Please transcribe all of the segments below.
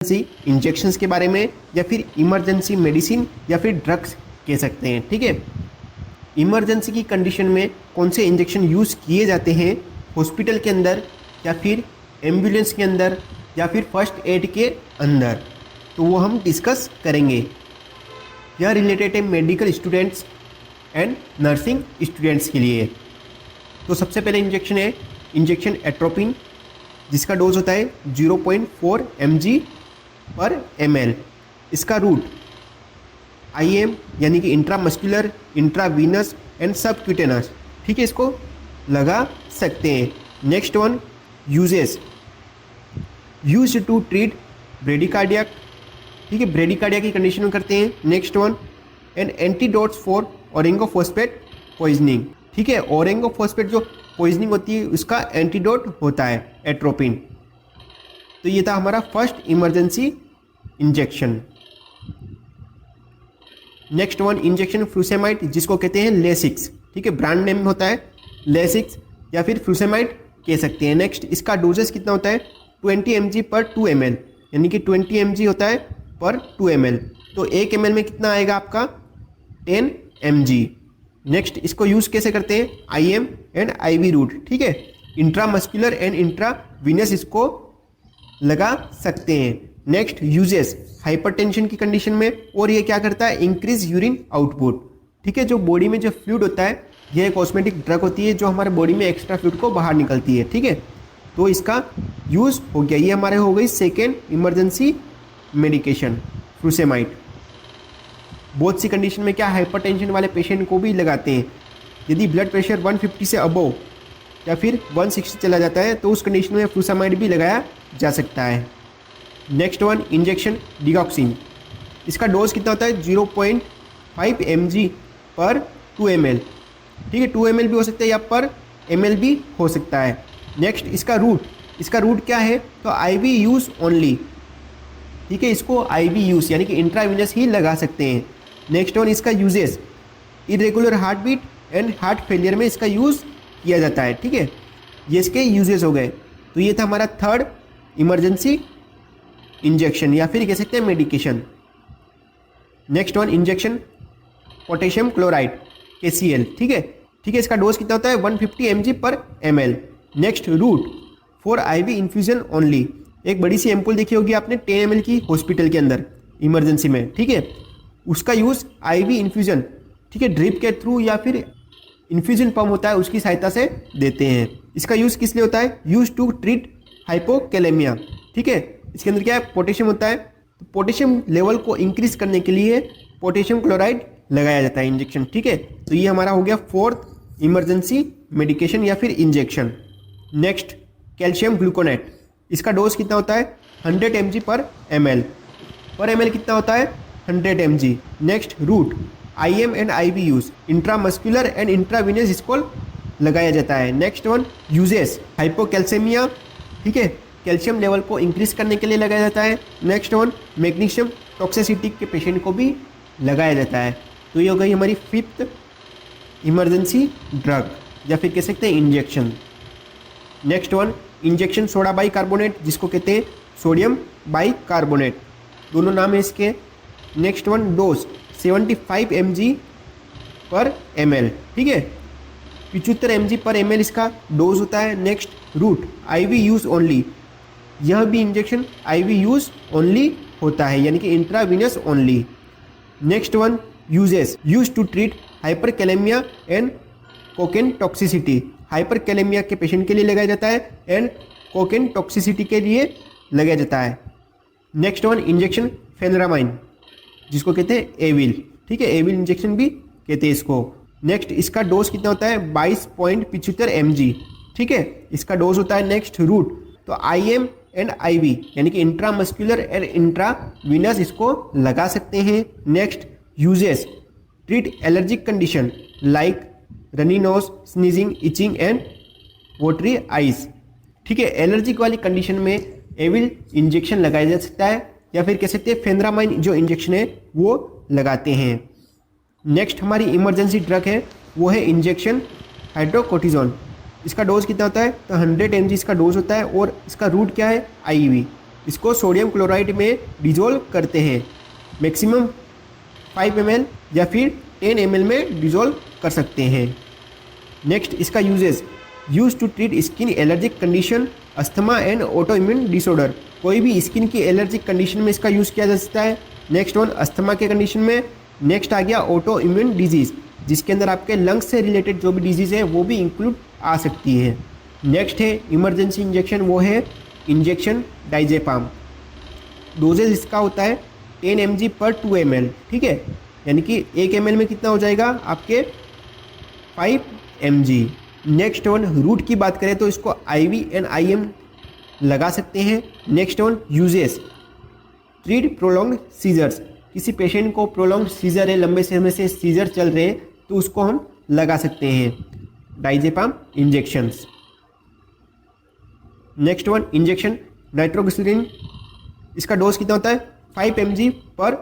Injections के बारे में या फिर इमरजेंसी मेडिसिन या फिर ड्रग्स कह सकते हैं। ठीक है, इमरजेंसी की कंडीशन में कौन से इंजेक्शन यूज़ किए जाते हैं हॉस्पिटल के अंदर या फिर एम्बुलेंस के अंदर या फिर फर्स्ट एड के अंदर, तो वो हम डिस्कस करेंगे। यह रिलेटेड है medical students and nursing students के लिए। तो सबसे पहले इंजेक्शन है इंजेक्शन एट्रोपिन, जिसका डोज होता है 0.4 mg/ml। इसका रूट IM यानी कि इंट्रामस्कुलर, इंट्रावीनस एंड सबक्यूटेनस, ठीक है, इसको लगा सकते हैं। Next one uses used to treat bradycardia, ठीक है, ब्रेडिकार्डिया की कंडीशन में करते हैं। Next one and antidotes for organophosphate poisoning, ठीक है, ओरेंगोफॉस्फेट जो पॉइजनिंग होती है उसका एंटीडोट होता है एट्रोपिन। तो ये था हमारा first emergency injection. Next one injection furosemide, जिसको कहते हैं लेसिक्स, ठीक है, ब्रांड नेम होता है लेसिक्स या फिर फ्यूसेमाइड कह सकते हैं। नेक्स्ट इसका डोजेस कितना होता है 20 mg/2 ml, यानी कि 20 mg होता है पर 2 ml, तो 1 ml में कितना आएगा आपका 10 mg। नेक्स्ट इसको यूज़ कैसे करते हैं IM एंड IV रूट, ठीक है, इंट्रामस्कुलर एंड इंट्रावीनस इसको लगा सकते हैं। नेक्स्ट यूजेस हाइपरटेंशन की कंडीशन में, और ये क्या करता है इंक्रीज यूरिन आउटपुट, ठीक है, जो बॉडी में जो फ्लूइड होता है यह एक कॉस्मेटिक ड्रग होती है जो हमारे बॉडी में एक्स्ट्रा फ्लूइड को बाहर निकलती है, ठीक है, तो इसका यूज़ हो गया। ये हमारे हो गई सेकेंड इमरजेंसी मेडिकेशन फ्रूसेमाइड। बहुत सी कंडीशन में क्या हाइपरटेंशन वाले पेशेंट को भी लगाते हैं। यदि ब्लड प्रेशर 150 से अबव या फिर 160 चला जाता है तो उस कंडीशन में फ्रूसेमाइड भी लगाया जा सकता है। नेक्स्ट वन इंजेक्शन डिगॉक्सिन, इसका डोज कितना होता है 0.5 mg/2 ml, ठीक है, 2 ml भी हो सकता है या पर ml भी हो सकता है। नेक्स्ट इसका रूट क्या है तो IV यूज़ ओनली, ठीक है, इसको IV यूज़ यानी कि इंट्रावीनस ही लगा सकते हैं। नेक्स्ट वन इसका uses irregular heart beat and heart failure में इसका यूज़ किया जाता है, ठीक है, ये इसके यूजेस हो गए। तो ये था हमारा थर्ड इमरजेंसी इंजेक्शन या फिर कह सकते हैं medication. Next one injection potassium chloride KCl, ठीक है, इसका डोज कितना होता है 150 mg/ml। Next route for IV infusion only, एक बड़ी सी एम्पुल देखी होगी आपने 10 ml की हॉस्पिटल के अंदर इमरजेंसी में, ठीक है, उसका यूज़ IV इन्फ्यूजन, ठीक है, ड्रिप के थ्रू या फिर इन्फ्यूजन पंप होता है उसकी सहायता से देते हैं। इसका यूज़ किस लिए होता है यूज टू ट्रीट हाइपोकैलेमिया, ठीक है, इसके अंदर क्या है पोटेशियम होता है, तो पोटेशियम लेवल को इंक्रीज करने के लिए पोटेशियम क्लोराइड लगाया जाता है इंजेक्शन, ठीक है। तो ये हमारा हो गया फोर्थ इमरजेंसी मेडिकेशन या फिर इंजेक्शन। नेक्स्ट कैल्शियम ग्लूकोनेट, इसका डोज कितना होता है 100 mg/ml, पर ml कितना होता है 100 mg। Next route IM and IV use intramuscular and intravenous इसको लगाया जाता है। नेक्स्ट वन यूजेस हाइपोकैल्सेमिया, ठीक है, कैल्शियम लेवल को इंक्रीज करने के लिए लगाया जाता है। नेक्स्ट वन मैग्नीशियम टॉक्सिसिटी के पेशेंट को भी लगाया जाता है। तो ये हो गई हमारी फिफ्थ इमरजेंसी ड्रग या फिर कह सकते हैं injection. Next one injection soda bicarbonate, जिसको कहते हैं सोडियम बाइकार्बोनेट, दोनों नाम है इसके। नेक्स्ट वन डोज 75 mg/ml, ठीक है, 75 mg/ml इसका डोज होता है। Next route IV use only, यह भी इंजेक्शन IV यूज ओनली होता है यानी कि intravenous only. Next one uses use to treat hyperkalemia and cocaine toxicity, hyperkalemia के पेशेंट के लिए लगाया जाता है एंड कोकेन टॉक्सिसिटी के लिए लगाया जाता है। नेक्स्ट वन इंजेक्शन फेनरामाइन, जिसको कहते हैं एविल, ठीक है, एविल इंजेक्शन भी कहते हैं इसको। नेक्स्ट इसका डोज कितना होता है 22.75 mg, ठीक है, इसका डोज होता है। नेक्स्ट रूट तो IM एंड IV यानी कि इंट्रामस्कुलर एंड इंट्रावीनस इसको लगा सकते हैं। Next uses treat allergic condition like runny nose, sneezing, etching and watery eyes, ठीक है, एलर्जिक वाली कंडीशन में एविल इंजेक्शन लगाया जा सकता है या फिर कह सकते हैं फेनरामाइन जो इंजेक्शन है वो लगाते हैं। नेक्स्ट हमारी इमरजेंसी ड्रग है वो है इंजेक्शन हाइड्रोकोर्टिजोन, इसका डोज कितना होता है तो 100 mg इसका डोज होता है और इसका रूट क्या है IV, इसको सोडियम क्लोराइड में डिजोल्व करते हैं। मैक्सिमम 5 ml या फिर 10 ml में डिजोल्व कर सकते हैं। नेक्स्ट इसका uses, use to treat skin allergic condition, asthma and auto immune disorder. कोई भी स्किन की एलर्जिक कंडीशन में इसका यूज़ किया जा सकता है। नेक्स्ट वन अस्थमा के कंडीशन में। नेक्स्ट आ गया ऑटो इम्यून डिजीज़, जिसके अंदर आपके लंग्स से रिलेटेड जो भी डिजीज़ है वो भी इंक्लूड आ सकती है। नेक्स्ट है इमरजेंसी इंजेक्शन, वो है इंजेक्शन डाइजेपाम। डोजेज इसका होता है 10 mg पर 2 ml, ठीक है, यानी कि 1 ml में कितना हो जाएगा आपके 5 mg। नेक्स्ट वन रूट की बात करें तो इसको IV एंड IM लगा सकते हैं। Next one uses, treat prolong seizures, किसी पेशेंट को प्रोलॉन्ग सीजर है, लंबे समय से सीजर चल रहे हैं तो उसको हम लगा सकते हैं diazepam injections. Next one injection nitroglycerin, इसका डोज कितना होता है 5 mg पर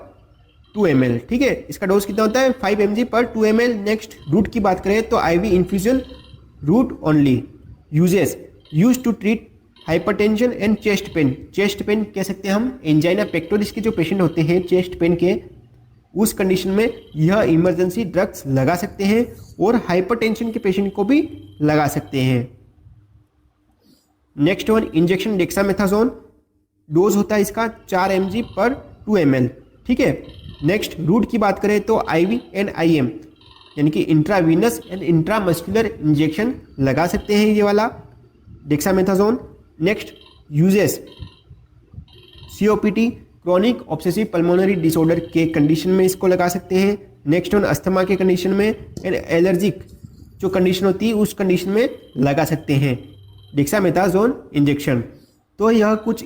2 ml, ठीक है, इसका डोज कितना होता है 5 mg पर 2 ml। नेक्स्ट रूट की बात करें तो IV infusion route only. Uses, use to treat hypertension and chest pain, chest pain कह सकते हैं हम, एंजाइना पेक्टोरिस के जो पेशेंट होते हैं चेस्ट पेन के, उस कंडीशन में यह इमरजेंसी ड्रग्स लगा सकते हैं और हाइपरटेंशन के पेशेंट को भी लगा सकते हैं। Next one injection dexamethasone, dose होता है इसका 4 mg पर 2 ml, ठीक है। नेक्स्ट रूट की बात करें तो IV एंड IM, यानी कि इंट्रावीनस एंड इंट्रामस्कुलर इंजेक्शन लगा सकते हैं ये वाला dexamethasone. Next uses, COPD chronic obsessive pulmonary disorder के कंडीशन में इसको लगा सकते हैं। नेक्स्ट वन अस्थमा के कंडीशन में एंड एलर्जिक जो कंडीशन होती है उस कंडीशन में लगा सकते हैं डेक्सामेथासोन इंजेक्शन। तो यह कुछ